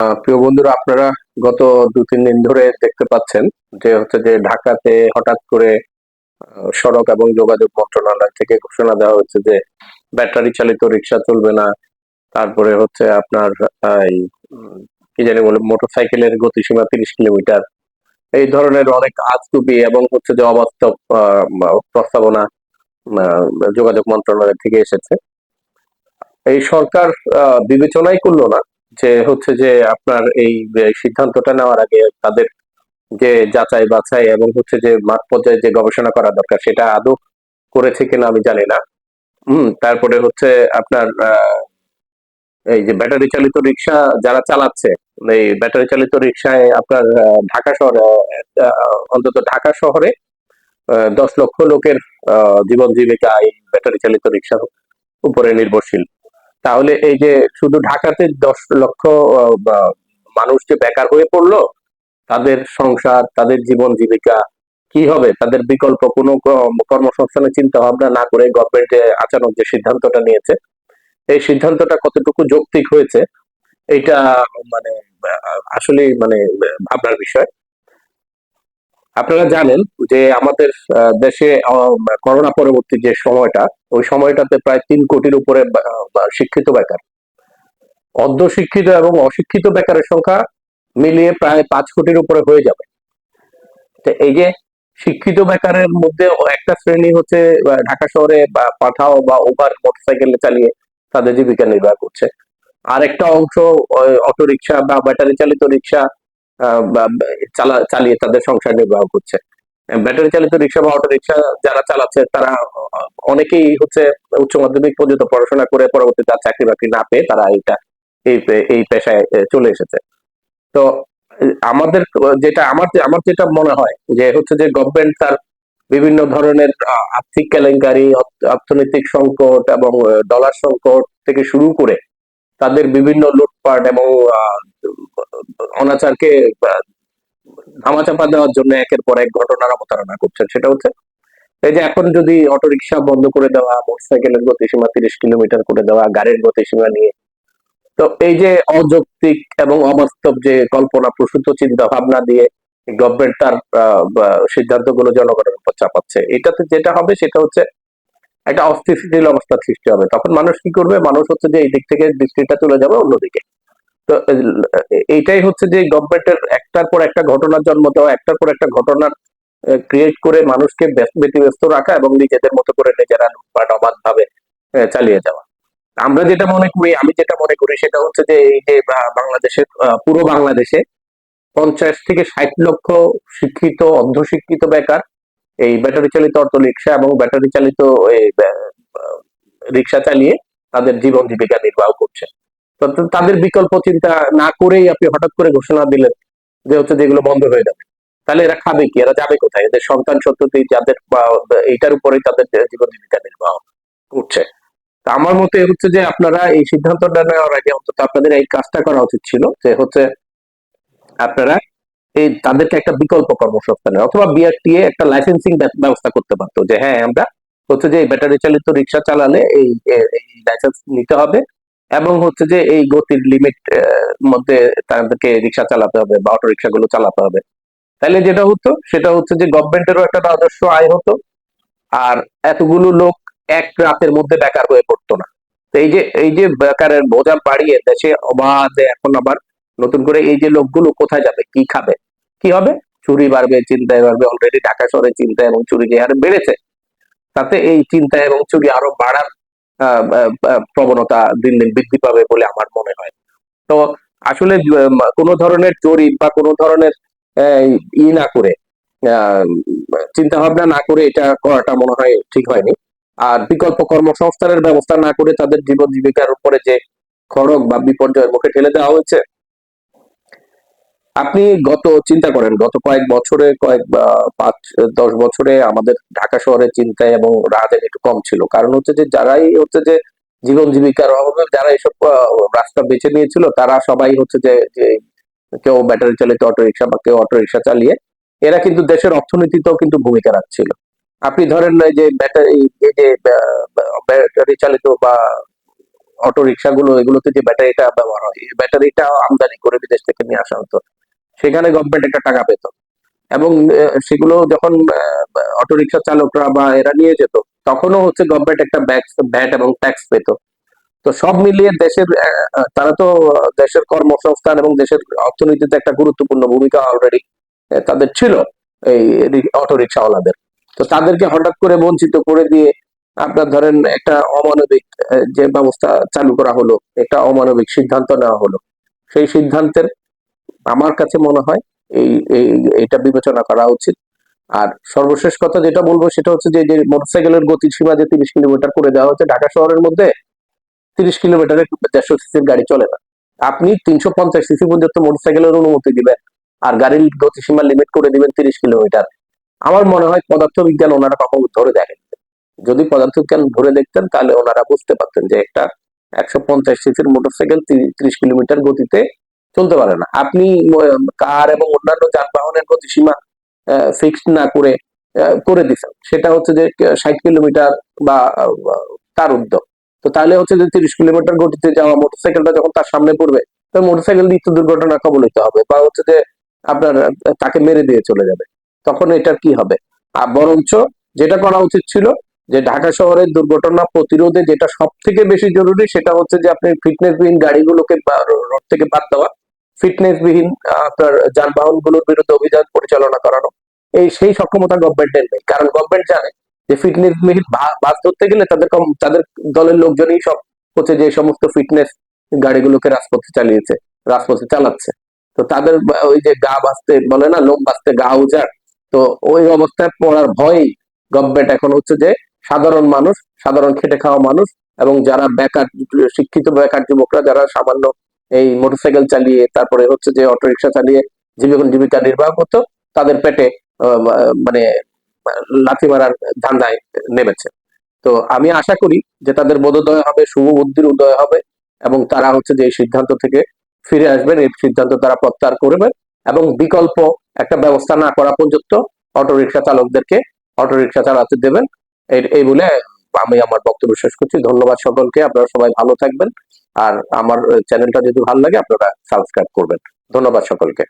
প্রিয় বন্ধুরা, আপনারা গত 2-3 দিন ধরে দেখতে পাচ্ছেন যে ঢাকাতে হঠাৎ করে সড়ক এবং যোগাযোগ মন্ত্রণালয় থেকে ঘোষণা দেওয়া হচ্ছে যে ব্যাটারি চালিত রিক্সা চলবে না। তারপরে হচ্ছে আপনার এই কি জানি বলে, মোটরসাইকেলের গতিসীমা 30 কিলোমিটার। এই ধরনের অনেক আজগুবি এবং হচ্ছে যে অবাস্তব প্রস্তাবনা যোগাযোগ মন্ত্রণালয় থেকে এসেছে। এই সরকার বিবেচনাই করলো না যে হচ্ছে যে আপনার এই সিদ্ধান্তটা নেওয়ার আগে তাদের যে যাচাই বাছাই এবং হচ্ছে যে মাঠ পর্যায়ে যে গবেষণা করা দরকার সেটা আদৌ করেছে কিনা আমি জানি না। তারপরে হচ্ছে আপনার এই যে ব্যাটারি চালিত রিক্সা যারা চালাচ্ছে, এই ব্যাটারি চালিত রিক্সায় আপনার ঢাকা শহরে, অন্তত ঢাকা শহরে 10 লক্ষ লোকের জীবন জীবিকা এই ব্যাটারি চালিত রিক্সার উপরে নির্ভরশীল। তাহলে এই যে শুধু ঢাকাতে 10 লক্ষ মানুষ যে বেকার হয়ে পড়লো, তাদের সংসার, তাদের জীবন জীবিকা কি হবে? তাদের বিকল্প কোনো কর্মসংস্থানের চিন্তা ভাবনা না করে গভর্নমেন্ট যে আচানক যে সিদ্ধান্তটা নিয়েছে, এই সিদ্ধান্তটা কতটুকু যৌক্তিক হয়েছে এটা মানে আসলে মানে ভাবনার বিষয়। আপনারা জানেন যে আমাদের দেশে করোনা পরবর্তী যে সময়টা, ওই সময়টাতে প্রায় 3 কোটির উপরে শিক্ষিত বেকার, অর্ধশিক্ষিত এবং অশিক্ষিত বেকারের সংখ্যা মিলিয়ে প্রায় 5 কোটির উপরে হয়ে যাবে। তো এই যে শিক্ষিত বেকারের মধ্যে একটা শ্রেণী হচ্ছে ঢাকা শহরে বা পাঠাও বা উবার মোটরসাইকেল চালিয়ে তাদের জীবিকা নির্বাহ করছে। আর একটা অংশ অটো রিক্সা বা ব্যাটারি চালিত রিক্সা চালিয়ে তাদের সংসার নির্বাহ করছে। ব্যাটারি চালিত রিক্সা বা অটো রিক্সা যারা চালাচ্ছে তারা অনেকেই হচ্ছে উচ্চ মাধ্যমিক পর্যন্ত পড়াশোনা করে পরবর্তীতে আর চাকরি বাকরি না পেয়ে তারা এই পেশায় চলে এসেছে। তো আমাদের আমার যেটা মনে হয় যে হচ্ছে যে গভর্নমেন্ট তার বিভিন্ন ধরনের আর্থিক কেলেঙ্কারি, অর্থনৈতিক সংকট এবং ডলার সংকট থেকে শুরু করে তাদের বিভিন্ন লুটপাট এবং অনাচারকে ধামাচাপা দেওয়ার জন্য একের পর এক ঘটনার অবতারণা করছেন। সেটা হচ্ছে এই যে এখন যদি অটোরিকশা বন্ধ করে দেওয়া, মোটরসাইকেলের গতিসীমা 30 কিলোমিটার করে দেওয়া, গাড়ির গতিসীমা নিয়ে, তো এই যে অযৌক্তিক এবং অবাস্তব যে কল্পনা প্রসূত চিন্তা ভাবনা দিয়ে গভর্নমেন্ট তার সিদ্ধান্তগুলো জনগণের উপর চাপাচ্ছে, এটাতে যেটা হবে সেটা হচ্ছে একটা অস্থিতিশীল অবস্থা সৃষ্টি হবে। তখন মানুষ কি করবে? মানুষ হচ্ছে যে এই দিক থেকে দৃষ্টিটা চলে যাবে অন্যদিকে। তো এইটাই হচ্ছে যে গভর্নমেন্টের একটার পর একটা ঘটনার জন্ম দেওয়া, একটার পর একটা ঘটনার ক্রিয়েট করে মানুষকে ব্যতিব্যস্ত রাখা এবং নিজেদের মতো করে নিজেরা লুটপাট অবাধ ভাবে চালিয়ে যাওয়া। আমরা যেটা মনে করি, আমি যেটা মনে করি সেটা হচ্ছে যে এই যে বাংলাদেশের পুরো বাংলাদেশে 50 থেকে 60 লক্ষ শিক্ষিত অর্ধশিক্ষিত বেকার এই ব্যাটারি চালিত অটো রিক্সা এবং ব্যাটারি চালিত এই রিক্সা চালিয়ে তাদের জীবন জীবিকা নির্বাহ করছে। তো তাদের বিকল্প চিন্তা না করেই আপনি হঠাৎ করে ঘোষণা দিলেন যে হচ্ছে যেগুলো বন্ধ হয়ে যাবে। তাহলে এরা খাবে কি? এরা যাবে কোথায়? এদের সন্তান সন্ততি যাদের এইটার উপরেই তাদের জীবন জীবিকা নির্বাহ করছে। তা আমার মতে হচ্ছে যে আপনারা এই সিদ্ধান্তটা নেওয়ার আগে অন্তত আপনাদের এই কাজটা করা উচিত ছিল যে হচ্ছে আপনারা এই তাদেরকে একটা বিকল্প কর্মসংস্থানের অথবা বিআরটিএ একটা লাইসেন্সিং ব্যবস্থা করতে পারতো যে হ্যাঁ, আমরা হচ্ছে যে ব্যাটারি চালিত রিক্সা চালালে এই লাইসেন্স নিতে হবে এবং হচ্ছে যে এই গতির লিমিট মধ্যে তাদেরকে রিক্সা চালাতে হবে বা অটো রিক্সা গুলো চালাতে হবে। তাহলে যেটা হতো সেটা হচ্ছে যে গভর্নমেন্টেরও একটা রাজস্ব আয় হতো, আর এতগুলো লোক এক রাতের মধ্যে বেকার হয়ে পড়তো না। তো এই যে বেকারের বোঝা বাড়িয়ে দেশে অবাধে এখন আবার নতুন করে এই যে লোকগুলো কোথায় যাবে, কি খাবে, কি হবে? চুরি বাড়বে, চিন্তায় বাড়বে। অলরেডি ঢাকা শহরে চিন্তা এবং চুরি যে হারে বেড়েছে, তাতে এই চিন্তা এবং চুরি আরো বাড়ার প্রবণতা দিন দিন বৃদ্ধি পাবে বলে আমার মনে হয়। তো আসলে কোনো ধরনের জরিপ বা কোনো ধরনের না করে, চিন্তা ভাবনা না করে এটা করাটা মনে হয় ঠিক হয়নি। আর বিকল্প কর্মসংস্থানের ব্যবস্থা না করে তাদের জীবন জীবিকার উপরে যে খড়গ বা বিপর্যয়ের মুখে ঠেলে দেওয়া হয়েছে। আপনি চিন্তা করেন গত কয়েক বছরে, 5-10 বছরে আমাদের ঢাকা শহরের চিন্তা এবং রাজনীতি একটু কম ছিল। কারণ হচ্ছে যে যারাই হচ্ছে যে জীবন জীবিকার অভাবে যারা এসব রাস্তা বেছে নিয়েছিল তারা সবাই হচ্ছে যে কেউ ব্যাটারি চালিত অটো রিক্সা বা কেউ অটো রিক্সা চালিয়ে এরা কিন্তু দেশের অর্থনীতিতেও কিন্তু ভূমিকা রাখছিল। আপনি ধরেন এই যে ব্যাটারি চালিত বা অটো রিক্সাগুলো এগুলোতে যে ব্যাটারিটা ব্যবহার হয়, এই ব্যাটারিটা আমদানি করে বিদেশ থেকে নিয়ে আসা হতো। সেখানে গভর্নমেন্ট একটা টাকা পেত, এবং সেগুলো যখন অটো রিক্সা চালকরা বা এরা নিয়ে যেত, তখনও হচ্ছে গভর্নমেন্ট একটা ভ্যাট এবং ট্যাক্স পেত। তো সব মিলিয়ে দেশের তারা তো দেশের কর্মসংস্থান এবং দেশের অর্থনীতিতে একটা গুরুত্বপূর্ণ ভূমিকা অলরেডি তাদের ছিল, এই অটো রিক্সাওয়ালাদের। তো তাদেরকে হঠাৎ করে বঞ্চিত করে দিয়ে আপনার ধরেন একটা অমানবিক যে ব্যবস্থা চালু করা হলো, একটা অমানবিক সিদ্ধান্ত নেওয়া হলো। সেই সিদ্ধান্তের আমার কাছে মনে হয় এই এইটা বিবেচনা করা উচিত। আর সর্বশেষ কথা যেটা বলবো সেটা হচ্ছে যে মোটরসাইকেলের গতি সীমা যে 30 কিলোমিটার করে দেওয়া হচ্ছে ঢাকা শহরের মধ্যে, 30 কিলোমিটারে 150 সিসির গাড়ি চলে না। আপনি 350 সিসি পর্যন্ত মোটরসাইকেলের অনুমতি দিবেন, আর গাড়ির গতিসীমা লিমিট করে দিবেন 30 কিলোমিটার। আমার মনে হয় পদার্থ বিজ্ঞান ওনারা কখনো ধরে দেখেন। যদি পদার্থ বিজ্ঞান ধরে দেখতেন তাহলে ওনারা বুঝতে পারতেন যে একটা 150 সিসির মোটরসাইকেল 30 কিলোমিটার গতিতে চলতে পারে না। আপনি কার এবং অন্যান্য যানবাহনের গতিসীমা ফিক্সড না করে করে দিচ্ছেন, সেটা হচ্ছে যে 60 কিলোমিটার বা তার ঊর্ধ্ব। তো তাহলে হচ্ছে যে 30 কিলোমিটার গতিতে যাওয়া মোটরসাইকেলটা যখন তার সামনে পড়বে, তো মোটরসাইকেল দিয়ে দুর্ঘটনা কবলিত হবে, বা হচ্ছে যে আপনার তাকে মেরে দিয়ে চলে যাবে। তখন এটার কি হবে? আর বরঞ্চ যেটা করা উচিত ছিল, যে ঢাকা শহরের দুর্ঘটনা প্রতিরোধে যেটা সব থেকে বেশি জরুরি সেটা হচ্ছে যে আপনি ফিটনেসবিহীন গাড়িগুলোকে রোড থেকে বাদ দেওয়া, ফিটনেসবিহীন আপনার যানবাহনগুলোর বিরুদ্ধে অভিযান পরিচালনা করানো। সেই সক্ষমতা গভর্নমেন্টের নেই, কারণ গভর্নমেন্ট জানে যে ফিটনেসবিহীন বাস ধরতে গেলে তাদের দলের লোকজনই সব হচ্ছে যে সমস্ত ফিটনেস গাড়িগুলোকে রাজপথে চালাচ্ছে। তো তাদের ওই যে গা বাঁচতে বলে না, লোক বাঁচতে গা উজাড়। তো ওই অবস্থায় পড়ার ভয়েই গভর্নমেন্ট এখন হচ্ছে যে সাধারণ মানুষ, সাধারণ খেটে খাওয়া মানুষ, এবং যারা বেকার, শিক্ষিত বেকার যুবকরা যারা সামান্য এই মোটরসাইকেল চালিয়ে তারপরে হচ্ছে যে অটোরিকশা চালিয়ে জীবিকা নির্বাহ করতো, তাদের পেটে মানে লাথি মারার ধান্দায় নেমেছে। তো আমি আশা করি যে তাদের বোধোদয় হবে, শুভ বুদ্ধির উদয় হবে, এবং তারা হচ্ছে যে এই সিদ্ধান্ত থেকে ফিরে আসবেন, এই সিদ্ধান্ত তারা প্রত্যাহার করবেন, এবং বিকল্প একটা ব্যবস্থা না করা পর্যন্ত অটোরিকশা চালকদেরকে অটোরিকশা চালাতে দেবেন। এই বলে আমি আমার বক্তব্য শেষ করছি। ধন্যবাদ সকলকে, আপনারা সবাই ভালো থাকবেন। আর আমার চ্যানেলটা যদি ভালো লাগে আপনারা সাবস্ক্রাইব করবেন। ধন্যবাদ সকলকে।